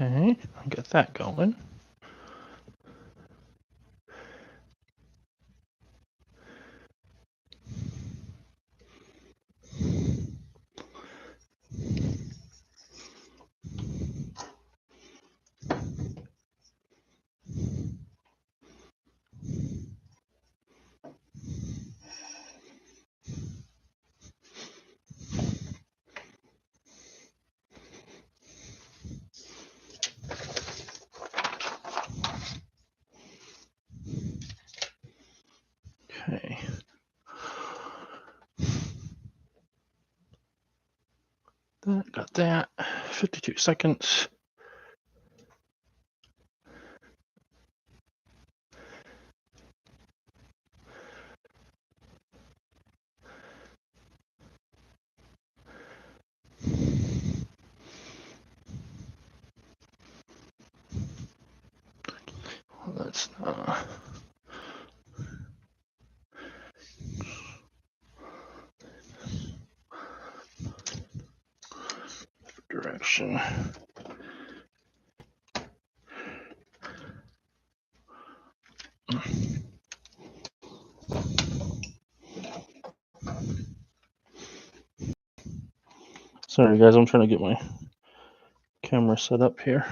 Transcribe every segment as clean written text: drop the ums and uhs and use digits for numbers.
Okay, I'll get that going. Okay. Got that. 52 seconds. Let's direction. Sorry guys, I'm trying to get my camera set up here.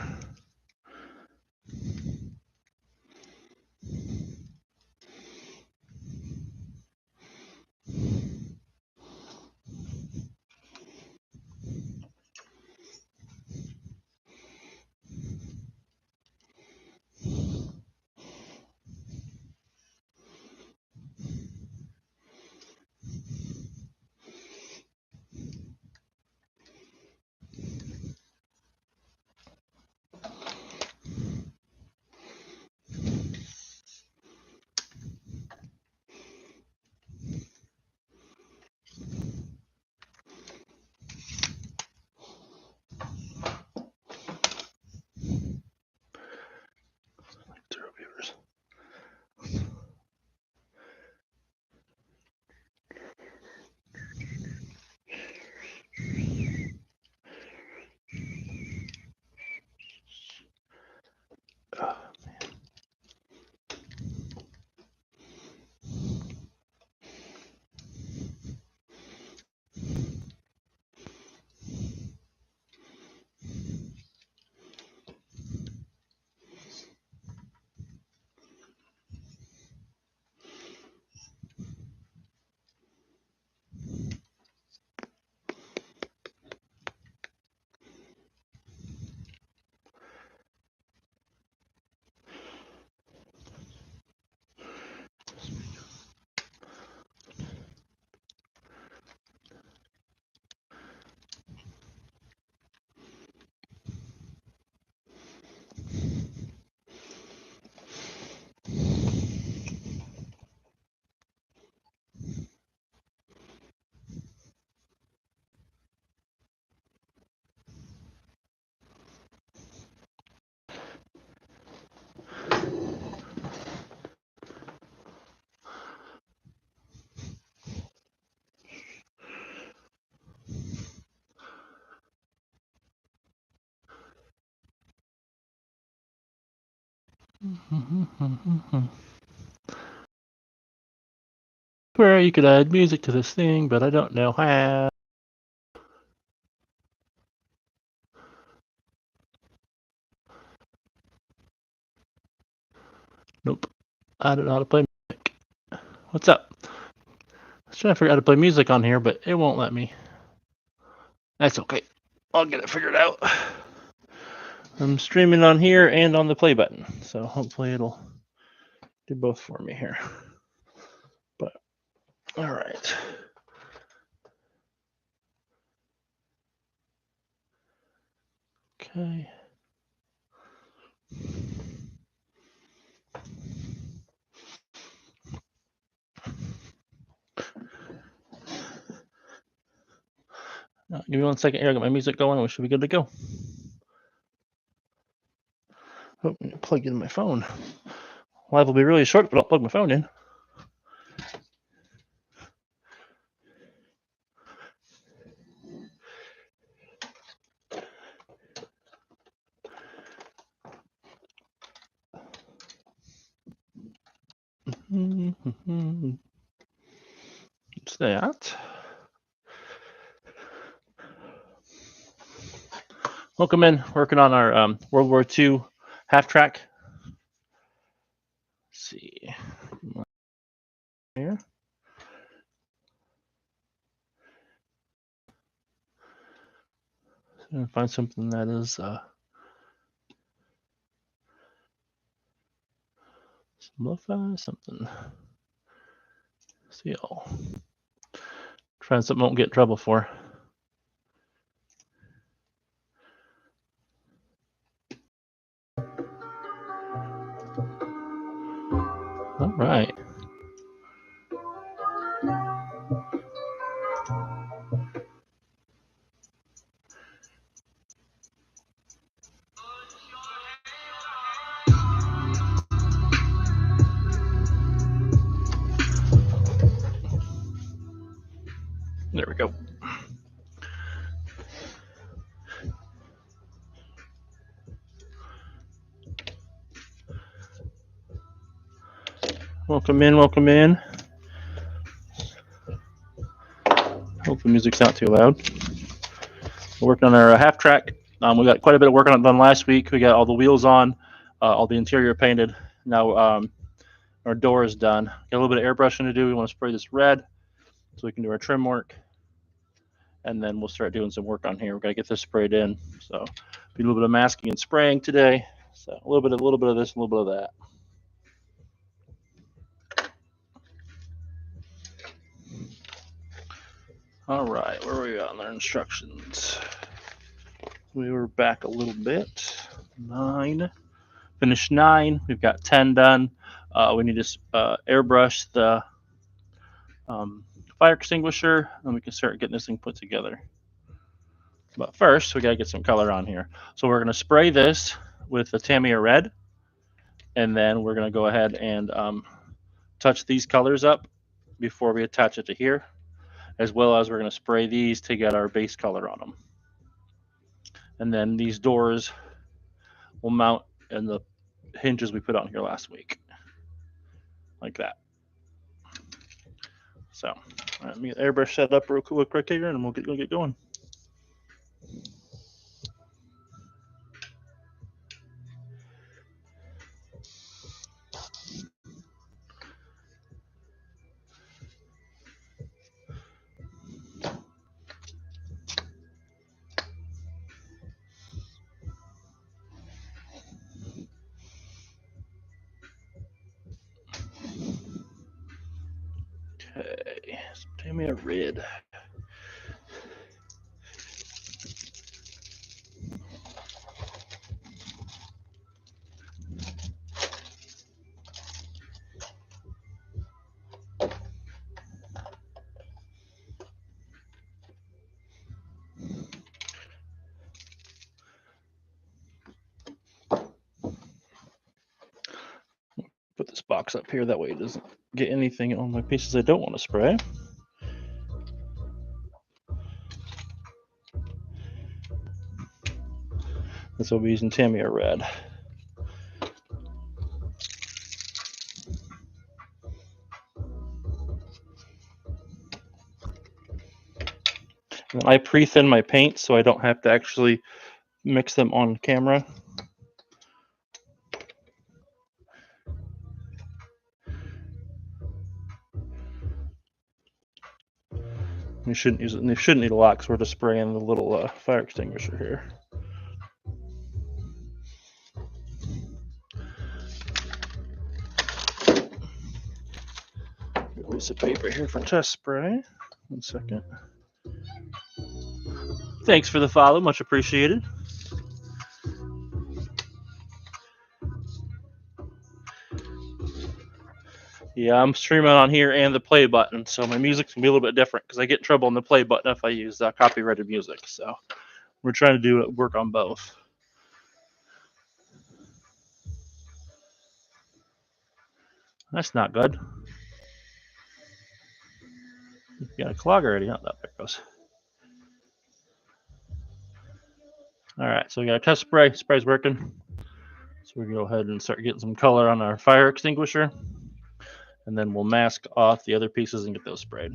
Where you could add music to this thing, but I don't know how. Nope. I don't know how to play music. What's up? I was trying to figure out how to play music on here, but it won't let me. That's okay. I'll get it figured out. I'm streaming on here and on the play button, so hopefully it'll do both for me here. But all right. Okay. Give me 1 second here. I got my music going. We should be good to go. Oh, plug in my phone. Live will be really short, but I'll plug my phone in. What's that? Welcome in. Working on our World War II half track. Let's see. Here. Find something that is lo-fi, something. Seal. Trying something I won't get in trouble for. All right. There we go. Welcome in, welcome in. Hope the music's not too loud. We're working on our half track. We got quite a bit of work on it done last week. We got all the wheels on, all the interior painted. Now our door is done. Got a little bit of airbrushing to do. We want to spray this red so we can do our trim work. And then we'll start doing some work on here. We're gonna get this sprayed in. So be a little bit of masking and spraying today. So a little bit of this, a little bit of that. All right, where are we on our instructions? We were back a little bit. 9. Finished 9. We've got 10 done. We need to airbrush the fire extinguisher, and we can start getting this thing put together. But first, we got to get some color on here. So we're going to spray this with the Tamiya red, and then we're going to go ahead and touch these colors up before we attach it to here, as well as we're going to spray these to get our base color on them. And then these doors will mount in the hinges we put on here last week, like that. So let me airbrush that up real quick here, and we'll get going. Okay, some Tamiya red. Put this box up here, that way it doesn't get anything on my pieces I don't want to spray. This will be using Tamiya red. And I pre-thin my paint so I don't have to actually mix them on camera. You shouldn't use it. And you shouldn't need a lot because we're just spraying the little fire extinguisher here. Get a piece of paper here for test spray. 1 second. Thanks for the follow, much appreciated. Yeah, I'm streaming on here and the play button, so my music's gonna be a little bit different because I get in trouble on the play button if I use copyrighted music. So we're trying to work on both. That's not good. You got a clog already, huh? There it goes. All right, so we got a test spray. Spray's working. So we go ahead and start getting some color on our fire extinguisher. And then we'll mask off the other pieces and get those sprayed.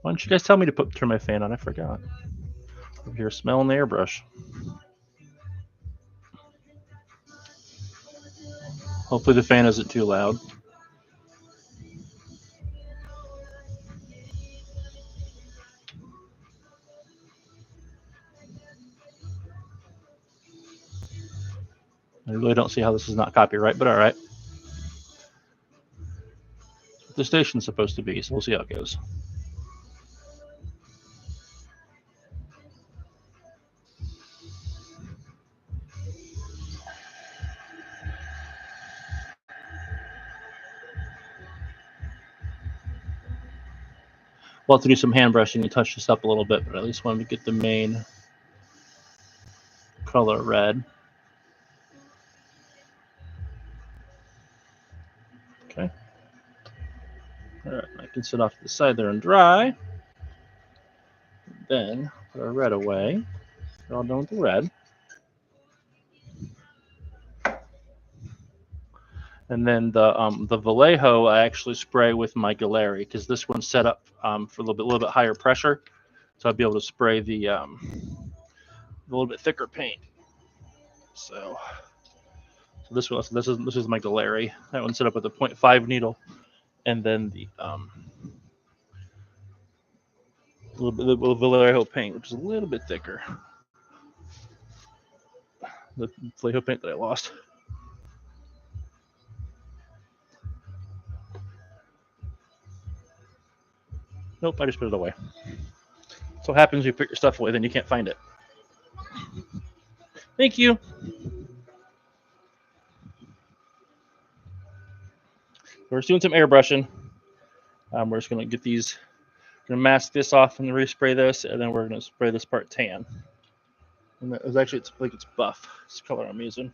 Why don't you guys tell me to turn my fan on? I forgot. Over here smelling the airbrush. Hopefully the fan isn't too loud. I really don't see how this is not copyright, but all right. The station's supposed to be, so we'll see how it goes. We'll have to do some hand brushing and touch this up a little bit, but at least wanted to get the main color red. Okay. All right, I can sit off to the side there and dry. Then put our red away. We're all done with the red. And then the Vallejo I actually spray with my Galeri because this one's set up for a little bit higher pressure, so I'll be able to spray the a little bit thicker paint. So this is my Galeri. That one's set up with a 0.5 needle, and then the little Vallejo paint, which is a little bit thicker. The Vallejo paint that I lost. Nope, I just put it away. So what happens when you put your stuff away, then you can't find it. Thank you. We're just doing some airbrushing. We're just going to get these, going to mask this off and respray this, and then we're going to spray this part tan. And that was actually, it's like it's buff. It's the color I'm using.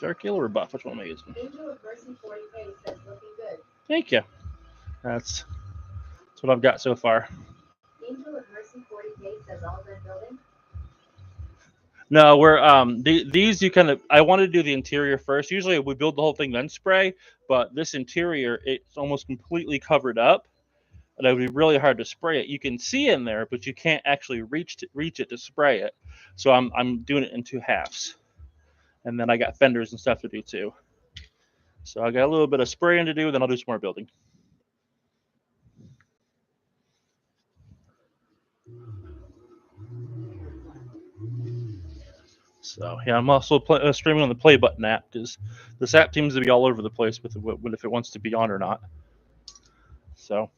Dark yellow or buff? Which one am I using? Angel of Mercy 40K says looking good. Thank you. That's what I've got so far. Angel of Mercy 40K says all done building. No, we're these you kind of. I wanted to do the interior first. Usually we build the whole thing then spray, but this interior it's almost completely covered up, and it would be really hard to spray it. You can see in there, but you can't actually reach it to spray it. So I'm doing it in two halves, and then I got fenders and stuff to do too. So I got a little bit of spraying to do, then I'll do some more building. So yeah, I'm also streaming on the Play Button app because this app seems to be all over the place with if it wants to be on or not. So,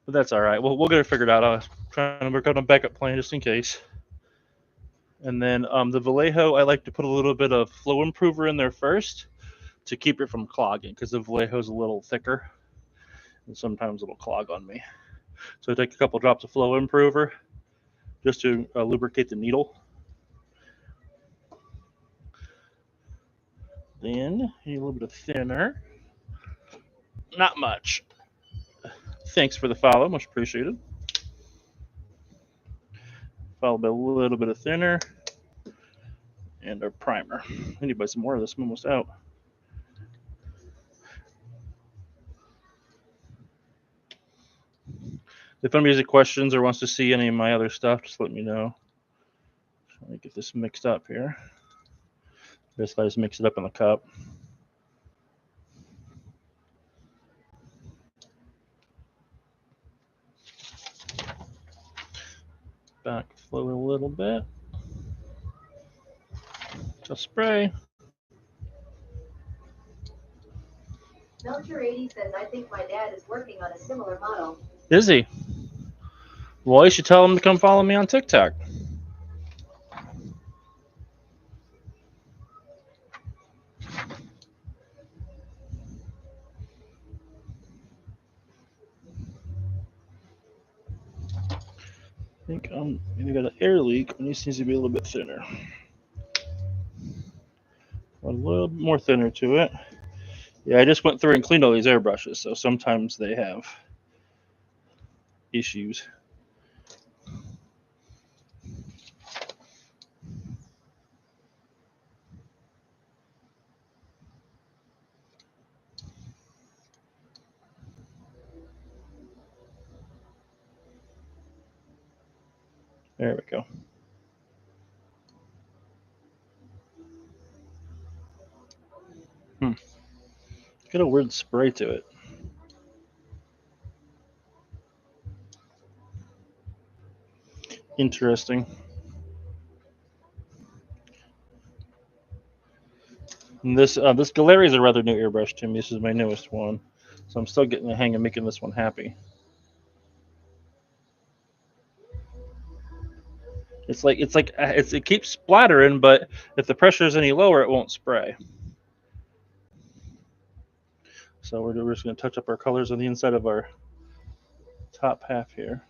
but that's all right. We'll get it figured out. I'm trying to work out a backup plan just in case. And then the Vallejo, I like to put a little bit of flow improver in there first to keep it from clogging because the Vallejo is a little thicker and sometimes it'll clog on me. So I take a couple drops of flow improver just to lubricate the needle. Then a little bit of thinner. Not much. Thanks for the follow, much appreciated. Followed by a little bit of thinner and our primer. I need to buy some more of this. I'm almost out. If anybody has any questions or wants to see any of my other stuff, just let me know. Let me get this mixed up here. Basically, I just mix it up in the cup. Backflow a little bit. Just spray. Melcher 80 says, I think my dad is working on a similar model. Is he? Well, you should tell him to come follow me on TikTok. I think I'm gonna got an air leak, and this needs to be a little bit thinner. A little bit more thinner to it. Yeah, I just went through and cleaned all these airbrushes, so sometimes they have issues. There we go. Got a weird spray to it. Interesting. And this Gallery is a rather new airbrush to me. This is my newest one, so I'm still getting the hang of making this one happy. It keeps splattering, but if the pressure is any lower, it won't spray. So we're just going to touch up our colors on the inside of our top half here.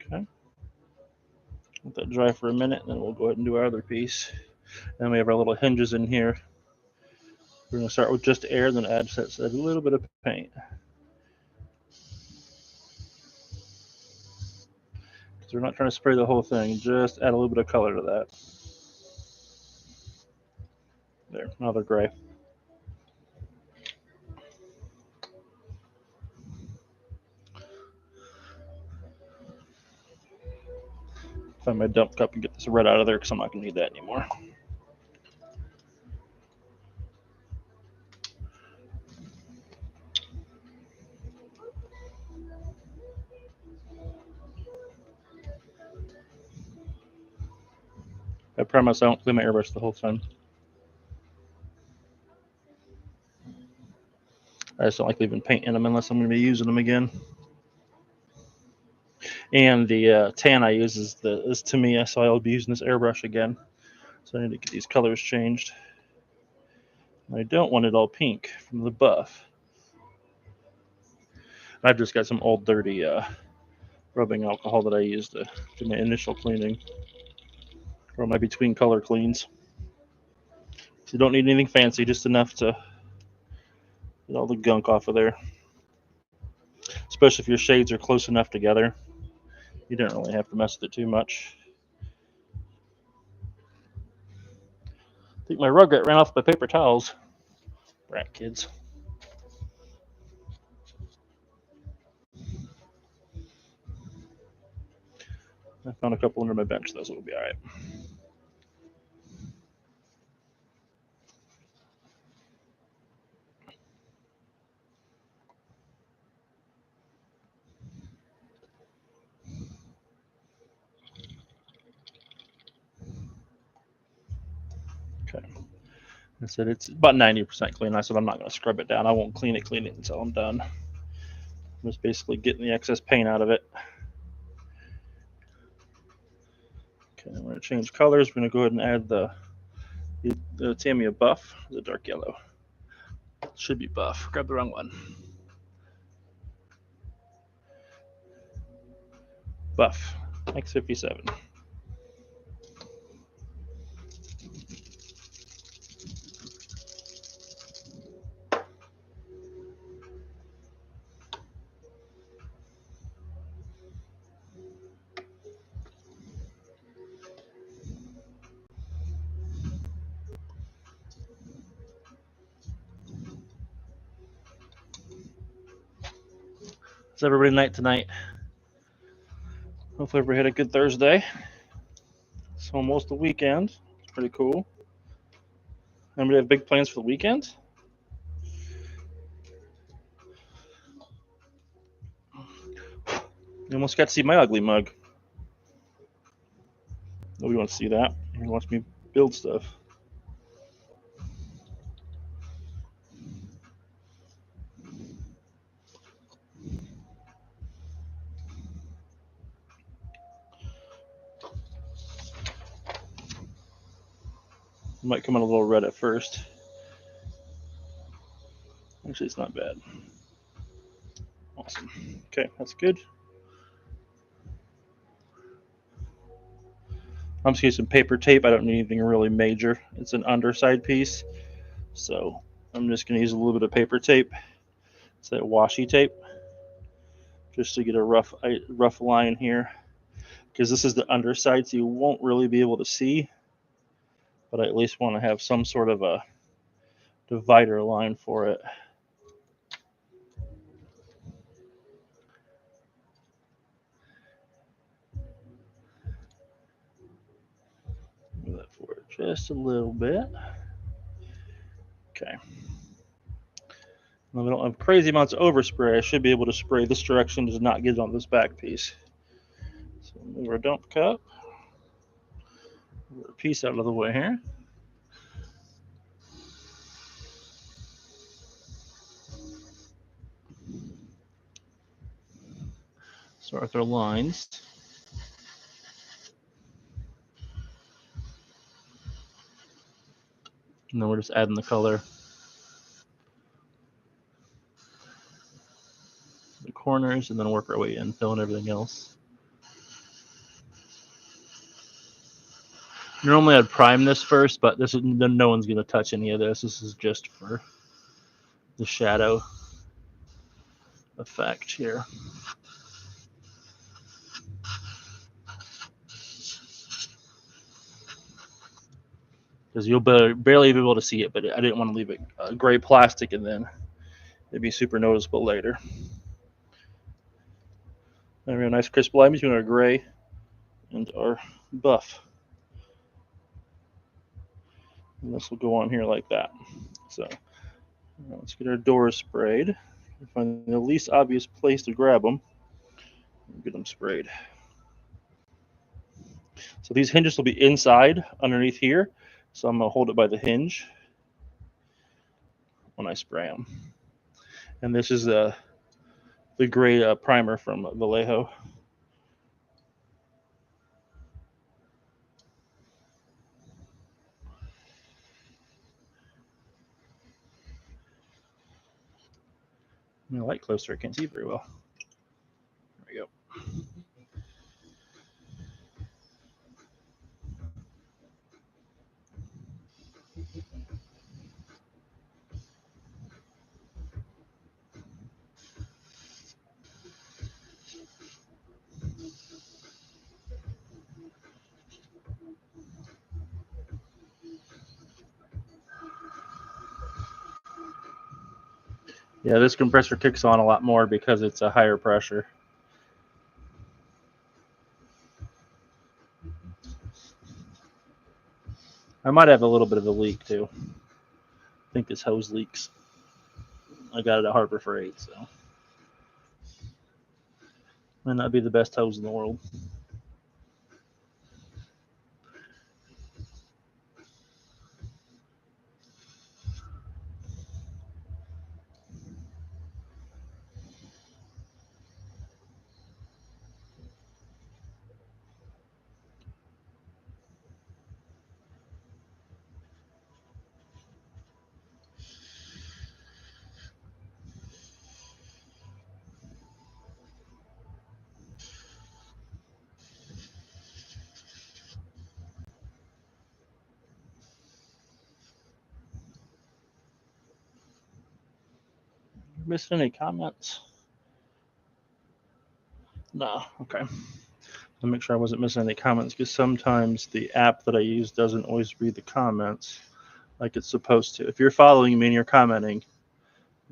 Okay. Let that dry for a minute, and then we'll go ahead and do our other piece. Then we have our little hinges in here. We're going to start with just air, then add a little bit of paint. So we're not trying to spray the whole thing, just add a little bit of color to that. There, now they're gray. Find my dump cup and get this red out of there because I'm not going to need that anymore. I promise I won't clean my airbrush the whole time. I just don't like leaving paint in them unless I'm going to be using them again. And the tan I use is Tamiya, so I'll be using this airbrush again. So I need to get these colors changed. I don't want it all pink from the buff. I've just got some old dirty rubbing alcohol that I use to do my initial cleaning or my between color cleans. So you don't need anything fancy, just enough to get all the gunk off of there. Especially if your shades are close enough together. You don't really have to mess with it too much. I think my rugrat ran off my paper towels. Brat kids. I found a couple under my bench, though, so it'll be all right. Okay. I said it's about 90% clean. I said I'm not going to scrub it down. I won't clean it until I'm done. I'm just basically getting the excess paint out of it. Okay, I'm going to change colors. We're going to go ahead and add the Tamiya buff, the dark yellow. It should be buff. Grab the wrong one. Buff, X57. It's everybody night tonight. Hopefully everybody had a good Thursday. It's almost the weekend. It's pretty cool. Anybody have big plans for the weekend? You almost got to see my ugly mug. Nobody wants to see that. He wants me to build stuff. It might come in a little red at first. Actually, it's not bad. Awesome. Okay, that's good. I'm just using some paper tape. I don't need anything really major. It's an underside piece, so I'm just going to use a little bit of paper tape. It's that washi tape, just to get a rough line here, because this is the underside, so you won't really be able to see, but I at least want to have some sort of a divider line for it. Move that forward just a little bit. Okay. If I don't have crazy amounts of overspray, I should be able to spray this direction to not get it on this back piece. So move our dump cup. Move our piece out of the way here. Start with our lines. And then we're just adding the color. The corners, and then work our way in, filling everything else. Normally I'd prime this first, but this is no one's going to touch any of this. This is just for the shadow effect here. Because you'll barely be able to see it, but I didn't want to leave it gray plastic, and then it'd be super noticeable later. There we have a nice crisp line between our gray and our buff. And this will go on here like that. So let's get our doors sprayed. Find the least obvious place to grab them and get them sprayed. So these hinges will be inside underneath here. So I'm going to hold it by the hinge when I spray them. And this is the gray primer from Vallejo. The light closer, I can't see very well. There we go. Yeah, this compressor kicks on a lot more because it's a higher pressure. I might have a little bit of a leak too. I think this hose leaks. I got it at Harbor Freight, so might not be the best hose in the world. Missing any comments? No. Okay. I'll make sure I wasn't missing any comments, because sometimes the app that I use doesn't always read the comments like it's supposed to. If you're following me and you're commenting,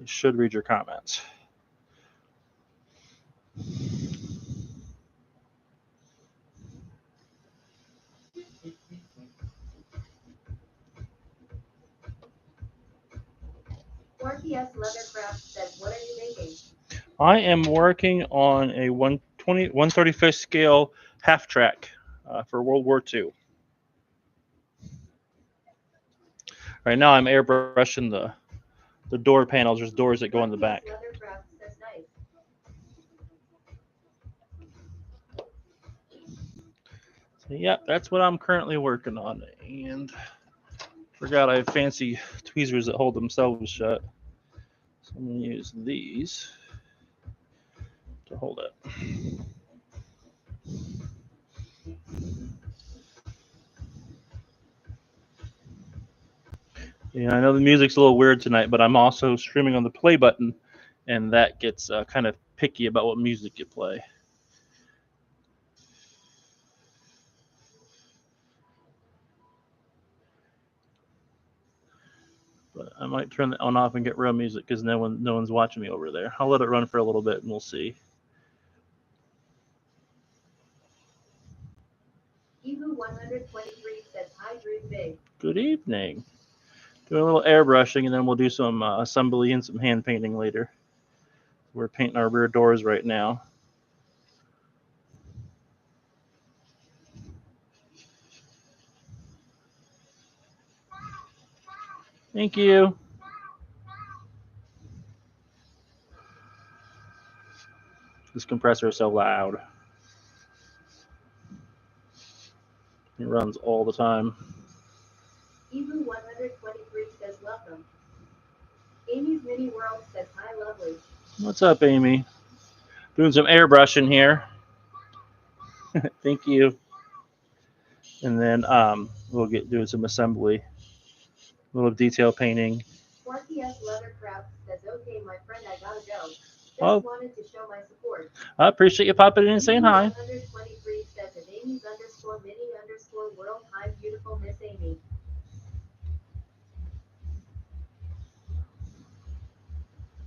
it should read your comments. Says, what are you making? I am working on a 135th scale half track for World War II. Right now I'm airbrushing the door panels. There's doors that go in the back. Says, nice. So, yeah, that's what I'm currently working on. And forgot I have fancy tweezers that hold themselves shut. So I'm going to use these. to hold it. Yeah, I know the music's a little weird tonight, but I'm also streaming on the play button, and that gets kind of picky about what music you play. But I might turn that on off and get real music because no one's watching me over there. I'll let it run for a little bit and we'll see. Ebu 123 says hi, Dream Big. Good evening. Doing a little airbrushing and then we'll do some assembly and some hand painting later. We're painting our rear doors right now. Thank you. This compressor is so loud. It runs all the time. Ebu 123 says welcome. Amy's Mini World says hi, lovely. What's up, Amy? Doing some airbrushing here. Thank you. And then we'll get doing some assembly, a little detail painting. Sparky S. Leathercraft says, okay, my friend, I gotta go. Just Oh. wanted to show my support. I appreciate you popping in and saying hi. 123 says at Amy's_mini_world. Hi, beautiful Miss Amy.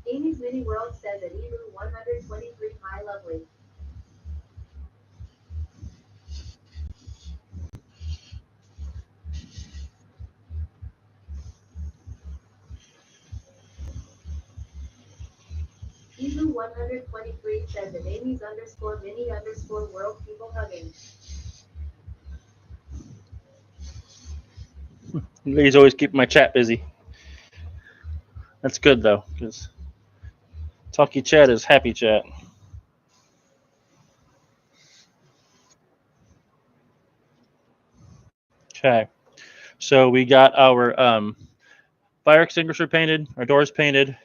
Amy's Mini World says at Ebu 123, hi, lovely. Ebu 123 says at Amy's_mini_world. People hugging. He's always keeping my chat busy. That's good though, because talky chat is happy chat. Okay, so we got our fire extinguisher painted, our doors painted.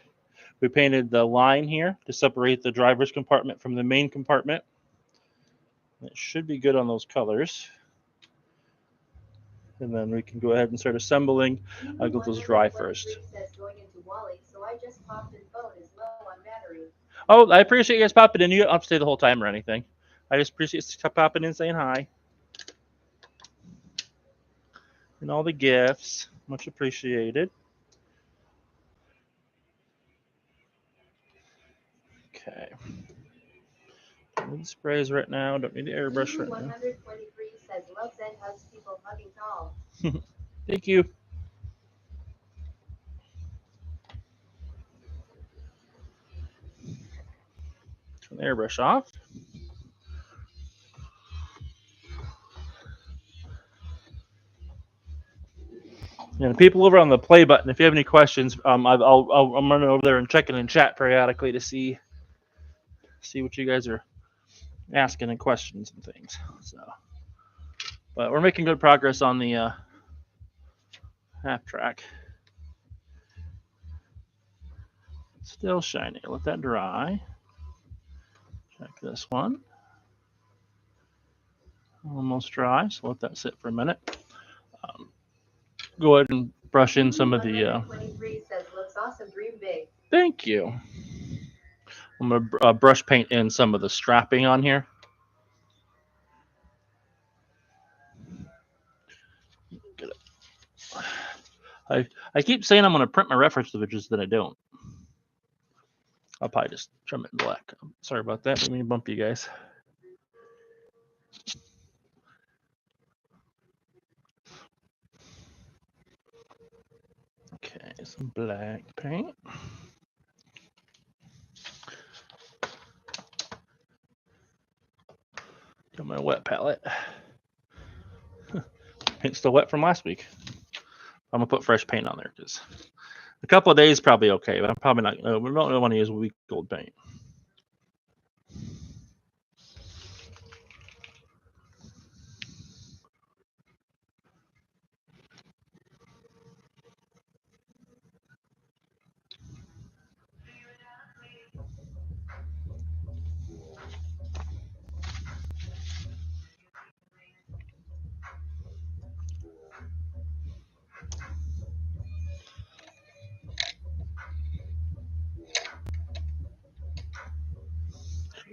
We painted the line here to separate the driver's compartment from the main compartment. It should be good on those colors. And then we can go ahead and start assembling. I'll get those dry first. Says going into Wally, so I just popped in. Phone is low on battery. Oh, I appreciate you guys popping in. You don't have to stay the whole time or anything. I just appreciate you popping in, saying hi. And all the gifts. Much appreciated. Okay. Don't need sprays right now. Don't need the airbrush right now. 123 says loves and hugs people hugging tall. Thank you. Turn the airbrush off. And people over on the play button, if you have any questions, I'm running over there and checking in chat periodically to see what you guys are asking and questions and things. So, but we're making good progress on the half track. Still shiny. Let that dry. Check this one. Almost dry, so let that sit for a minute. Go ahead and brush in some of the. 23 says looks awesome. Dream big. Thank you. I'm gonna brush paint in some of the strapping on here. Get it. I keep saying I'm gonna print my reference images, then I don't. I'll probably just trim it in black. Sorry about that. Didn't mean to bump you guys. Okay, some black paint. Got my wet palette. Paint's still wet from last week. I'm gonna put fresh paint on there because a couple of days probably okay, but I'm probably not. We don't want to use week old paint.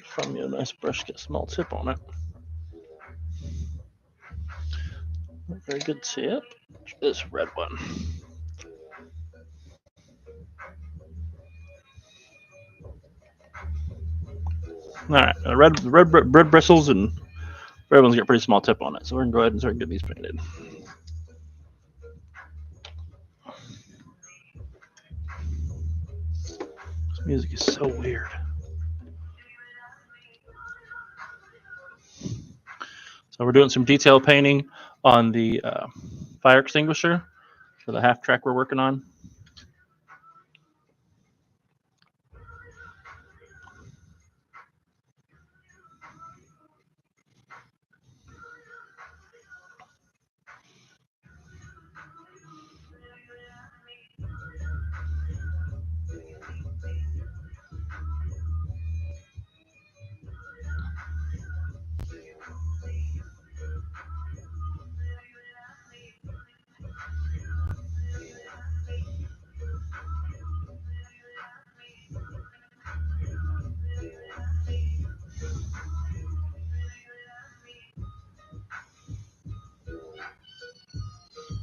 Find me a nice brush, get a small tip on it. Very good tip. This red one. All right, red bristles and red ones get a pretty small tip on it, so we're gonna go ahead and start getting these painted. This music is so weird. So we're doing some detail painting on the fire extinguisher for the half track we're working on.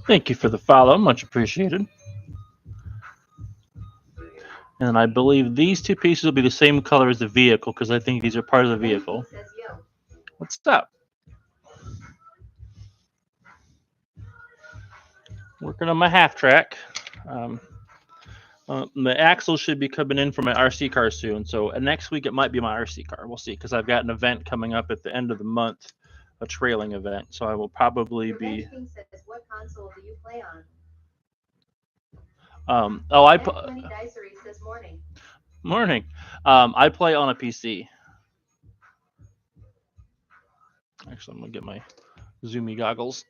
Thank you for the follow, much appreciated. And I believe these two pieces will be the same color as the vehicle because I think these are part of the vehicle. What's up? Working on my half track. The axle should be coming in for my RC car soon. So next week it might be my RC car. We'll see because I've got an event coming up at the end of the month, a trailing event. So I will probably be. Says, what console do you play on? Says morning. Morning. I play on a PC. Actually, I'm gonna get my zoomy goggles.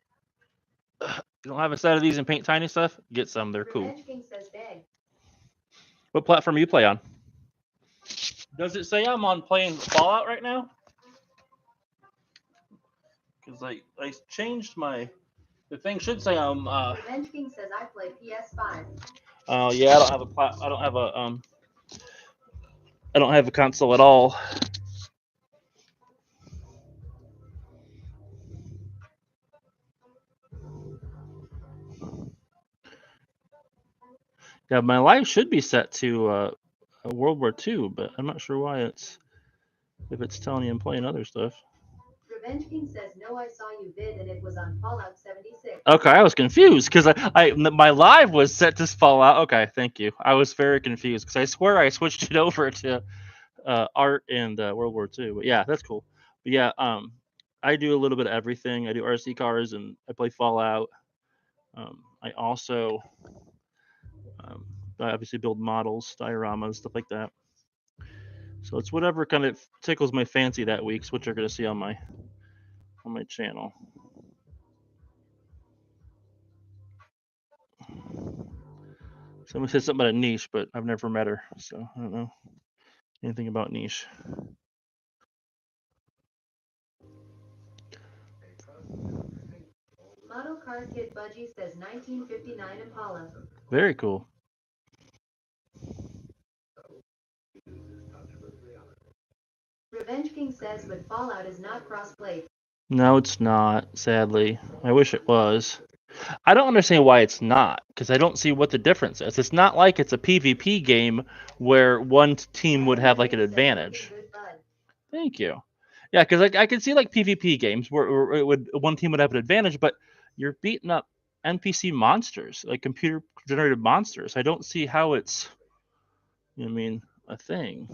You don't have a set of these in Paint Tiny stuff? Get some. They're cool. Says, what platform you play on? Does it say I'm on playing Fallout right now? Because I changed my. The thing should say I'm. Revenge King says I play PS5. Oh yeah, I don't have a I don't have a I don't have a console at all. Yeah, my life should be set to World War II, but I'm not sure why if it's telling you I'm playing other stuff. Revenge King says, no, I saw you vid and it was on Fallout 76. Okay, I was confused because my live was set to Fallout. Okay, thank you. I was very confused because I swear I switched it over to art and World War II. But yeah, that's cool. But yeah, I do a little bit of everything. I do RC cars and I play Fallout. I also I obviously build models, dioramas, stuff like that. So it's whatever kind of tickles my fancy that week. It's what you're going to see on my channel. Someone said something about a niche, but I've never met her, so I don't know anything about niche. Model Car Kid Budgie says 1959 Impala. Very cool. Revenge King says, but Fallout is not crossplay. No, it's not, sadly. I wish it was. I don't understand why it's not, because I don't see what the difference is. It's not like it's a PvP game where one team would have like an advantage. Thank you. Yeah, because I can see like PvP games where it would one team would have an advantage, but you're beating up NPC monsters, like computer generated monsters. I don't see how it's, a thing.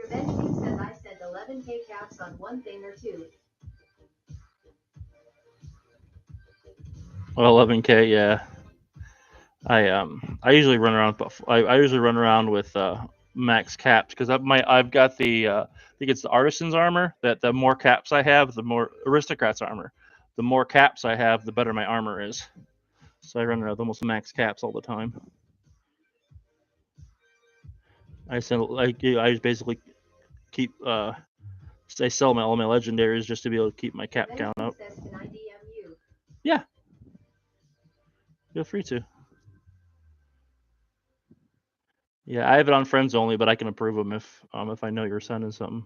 Revenge King says I sent 11K caps on one thing or two. Well, 11K, yeah. I usually run around. I usually run around with max caps because I've got the I think it's the artisan's armor. That the more caps I have, the more aristocrat's armor. the more caps I have, the better my armor is. So I run around with almost max caps all the time. I basically keep I sell all my legendaries just to be able to keep my cap count up. Can I DM you? Yeah, feel free to. Yeah, I have it on friends only, but I can approve them if I know you're sending something.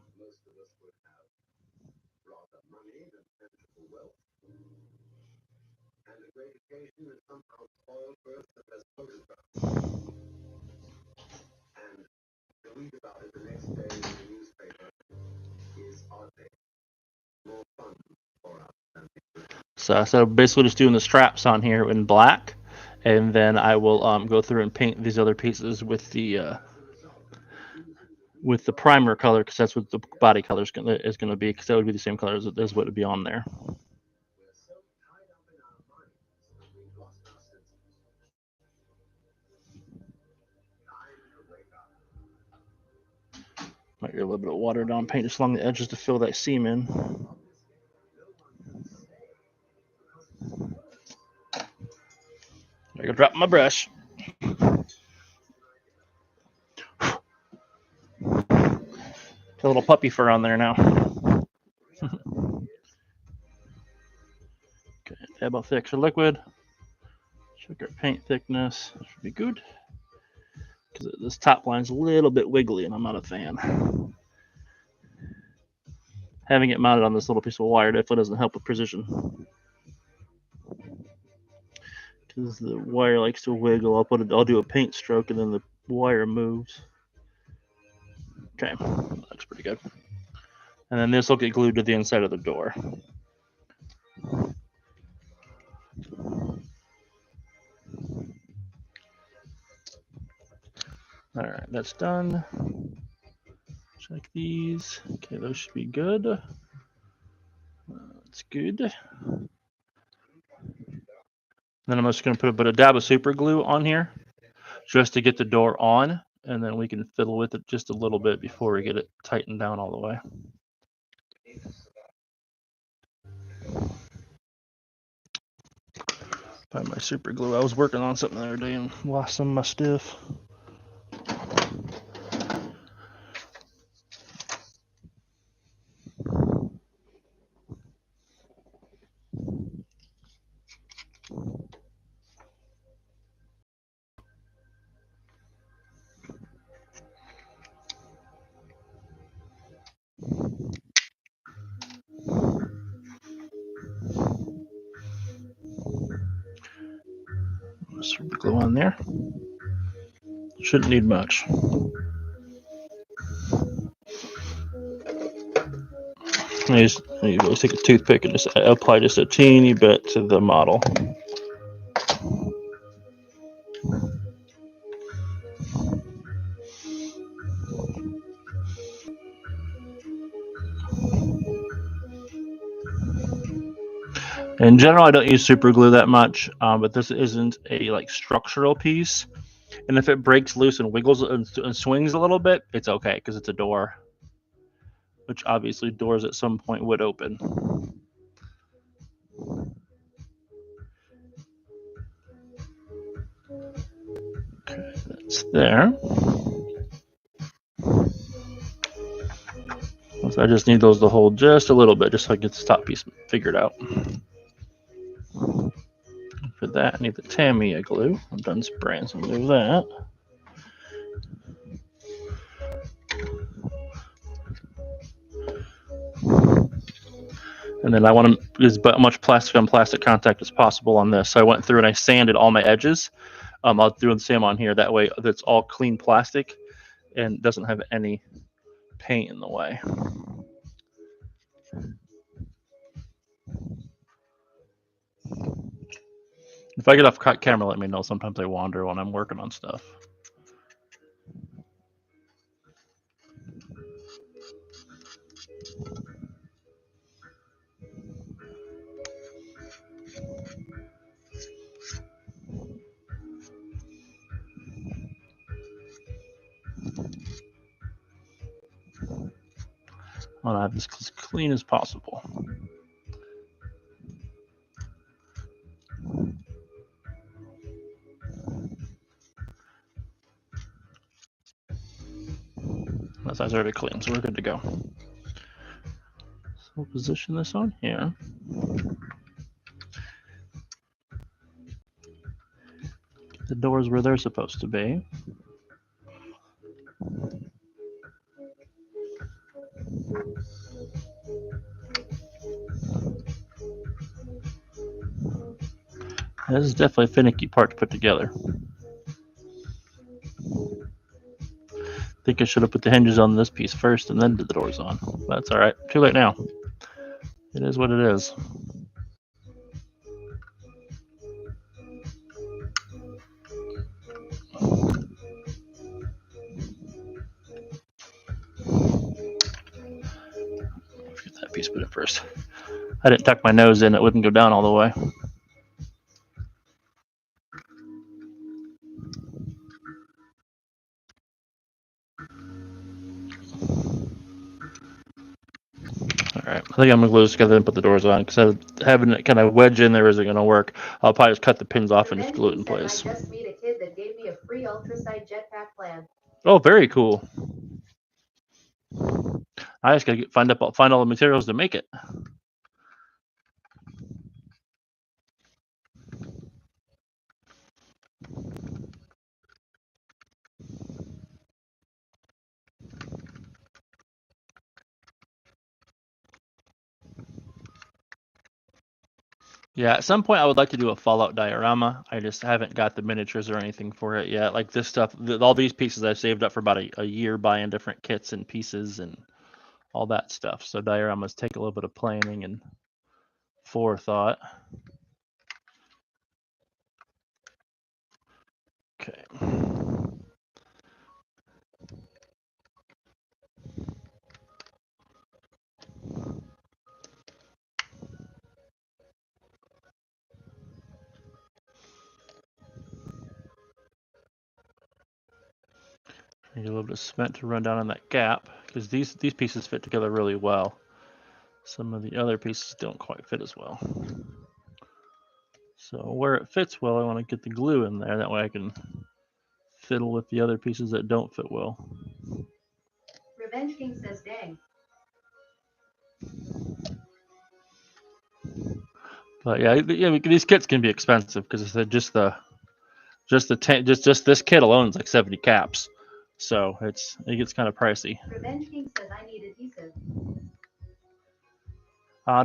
So basically just doing the straps on here in black, and then I will go through and paint these other pieces with the primer color, because that's what the body color is going to be, because that would be the same color as what would be on there. Might get a little bit of watered down paint just along the edges to fill that seam in. I gotta drop my brush. A little puppy fur on there now. Okay, dab off the extra liquid. Check our paint thickness. Should be good. Because this top line's a little bit wiggly, and I'm not a fan. Having it mounted on this little piece of wire definitely doesn't help with precision. Because the wire likes to wiggle. I'll do a paint stroke, and then the wire moves. Okay, that looks pretty good. And then this will get glued to the inside of the door. All right, that's done. Check these. Okay, those should be good. That's good. Then I'm just going to put a bit of dab of super glue on here just to get the door on, and then we can fiddle with it just a little bit before we get it tightened down all the way. Find my super glue. I was working on something the other day and lost some of my stuff. Super glue on there. Shouldn't need much. You always take a toothpick and just apply just a teeny bit to the model. In general, I don't use super glue that much, but this isn't a structural piece, and if it breaks loose and wiggles and swings a little bit, it's okay because it's a door, which obviously doors at some point would open. Okay, that's there. So I just need those to hold just a little bit, just so I get the top piece figured out. For that, I need the Tamiya glue. I'm done spraying some of that. And then I want as much plastic on plastic contact as possible on this. So I went through and I sanded all my edges. I'll do the same on here. That way it's all clean plastic and doesn't have any paint in the way. If I get off camera, let me know. Sometimes I wander when I'm working on stuff. I want to have this as clean as possible. That side's already clean, so we're good to go. So we'll position this on here. Get the doors where they're supposed to be. This is definitely a finicky part to put together. I think I should have put the hinges on this piece first and then did the doors on. But that's all right. Too late now. It is what it is. Get that piece put in first. I didn't tuck my nose in; it wouldn't go down all the way. All right, I think I'm gonna glue this together and put the doors on because having it kind of wedge in there isn't gonna work. I'll probably just cut the pins off and just glue it in place. I just meet a kid that gave me a free ultraside jetpack plan. Oh, very cool. I just gotta find all the materials to make it. Yeah, at some point I would like to do a Fallout diorama. I just haven't got the miniatures or anything for it yet. Like this stuff, all these pieces I've saved up for about a year buying different kits and pieces and all that stuff. So dioramas take a little bit of planning and forethought. Okay. Need a little bit of cement to run down on that gap because these pieces fit together really well. Some of the other pieces don't quite fit as well. So where it fits well, I want to get the glue in there. That way I can fiddle with the other pieces that don't fit well. Revenge King says, dang. But yeah, these kits can be expensive because just this kit alone is like 70 caps, so it gets kind of pricey. Revenge King says I need adhesive.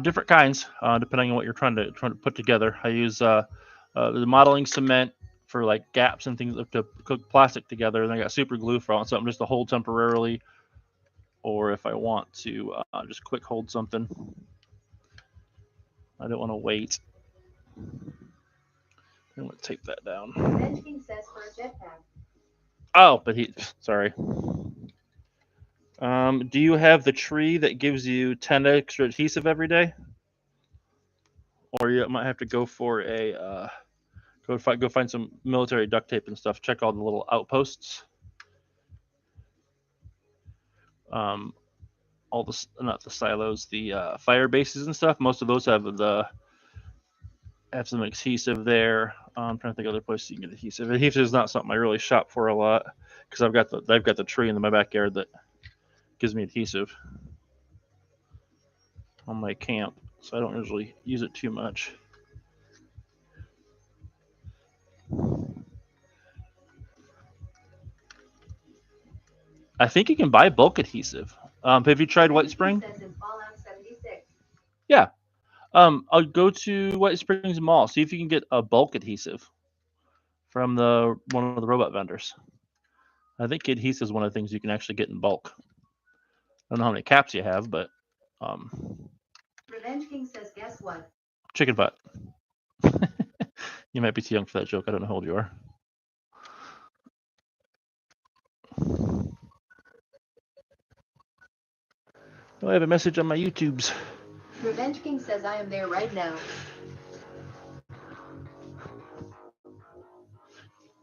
Different kinds, depending on what you're trying to put together. I use the modeling cement for like gaps and things to cook plastic together, and I got super glue for something just to hold temporarily, or if I want to just quick hold something. I don't want to wait. I'm going to tape that down. Revenge King says for a jetpack. Oh, but sorry. Do you have the tree that gives you 10 extra adhesive every day? Or you might have to go for a go find some military duct tape and stuff. Check all the little outposts. All the not the silos, the fire bases and stuff. Most of those have some adhesive there. I'm trying to think of other places you can get adhesive. Adhesive is not something I really shop for a lot because I've got the tree in my backyard that gives me adhesive on my camp, so I don't usually use it too much. I think you can buy bulk adhesive. Have you tried White Spring? Yeah. I'll go to White Springs Mall. See if you can get a bulk adhesive from one of the robot vendors. I think adhesive is one of the things you can actually get in bulk. I don't know how many caps you have, but Revenge King says, guess what? Chicken butt. You might be too young for that joke. I don't know how old you are. Oh, I have a message on my YouTubes. Revenge King says I am there right now.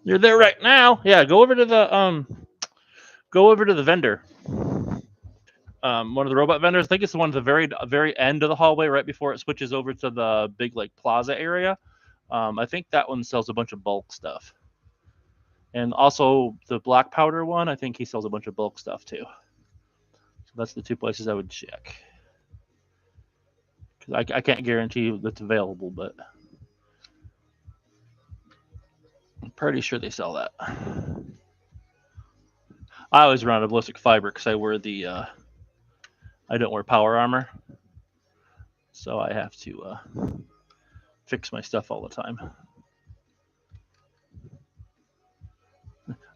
You're there right now. Yeah, go over to the vendor. One of the robot vendors. I think it's the one at the very end of the hallway, right before it switches over to the big like plaza area. I think that one sells a bunch of bulk stuff. And also the black powder one, I think he sells a bunch of bulk stuff too. That's the two places I would check. Because I can't guarantee that's available, but I'm pretty sure they sell that. I always run out of ballistic fiber because I wear the I don't wear power armor, so I have to fix my stuff all the time.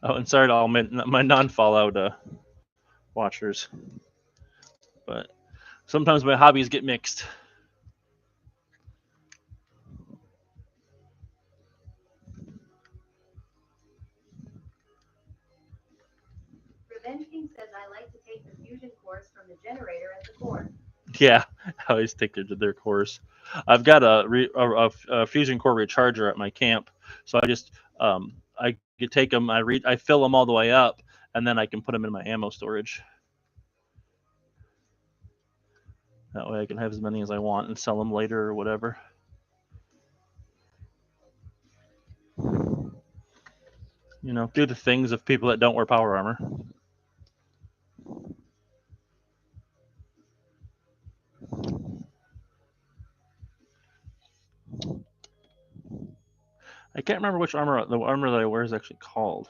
Oh, and sorry to all my non-Fallout watchers, but sometimes my hobbies get mixed. Revenge King says I like to take the fusion cores from the generator at the core. Yeah, I always take their cores. I've got a fusion core recharger at my camp, so I just I could take them, I fill them all the way up, and then I can put them in my ammo storage. That way I can have as many as I want and sell them later or whatever. You know, do the things of people that don't wear power armor. I can't remember which the armor that I wear is actually called.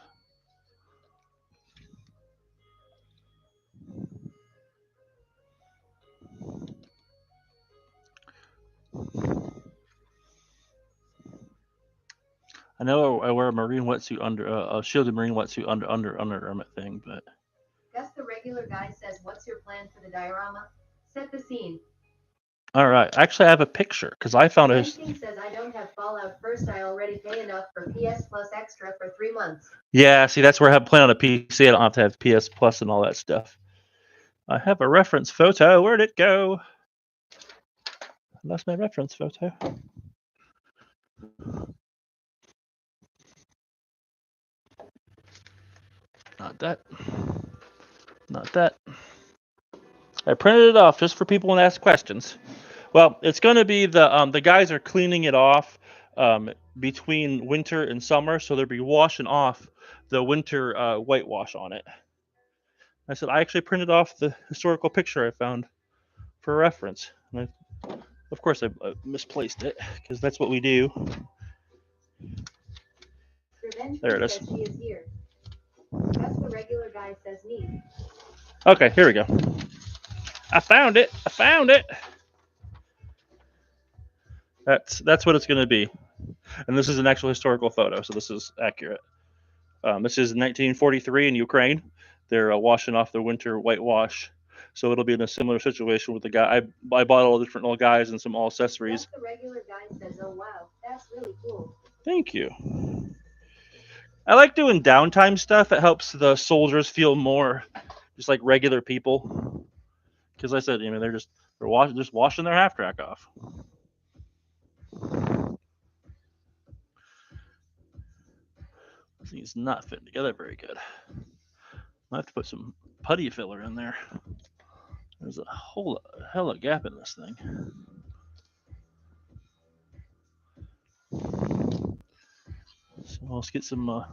I know I wear a marine wetsuit under a shielded marine wetsuit under thing, but Gus the regular guy says, "What's your plan for the diorama? Set the scene." all right. Actually, I have a picture because I found Revenge King says I don't have Fallout First. I already pay enough for PS Plus Extra for 3 months. Yeah, see, that's where I have playing on a PC. I don't have to have PS Plus and all that stuff. I have a reference photo. Where'd it go? I lost my reference photo. Not that. Not that. I printed it off just for people to ask questions. Well, it's going to be the guys are cleaning it off between winter and summer, so they'll be washing off the winter whitewash on it. I said I actually printed off the historical picture I found for reference. And of course, I misplaced it because that's what we do. Revenge There King it is. says she is here. Gus the regular guy says neat. Okay, here we go. I found it. I found it. That's what it's going to be, and this is an actual historical photo, so this is accurate. This is 1943 in Ukraine. They're washing off their winter whitewash, so it'll be in a similar situation with the guy. I bought all the different little guys and some all accessories. Gus the regular guy says, "Oh wow, that's really cool." Thank you. I like doing downtime stuff. It helps the soldiers feel more just like regular people. Because I said, they're just washing their half track off. This thing's not fitting together very good. I have to put some putty filler in there. There's a whole hell of a gap in this thing. So let's get some.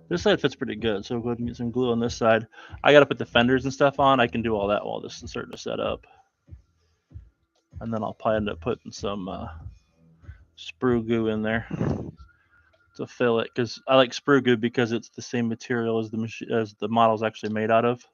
This side fits pretty good, so we'll go ahead and get some glue on this side. I got to put the fenders and stuff on. I can do all that while this is starting to set up. And then I'll probably end up putting some sprue goo in there to fill it, because I like sprue goo because it's the same material as the model's actually made out of.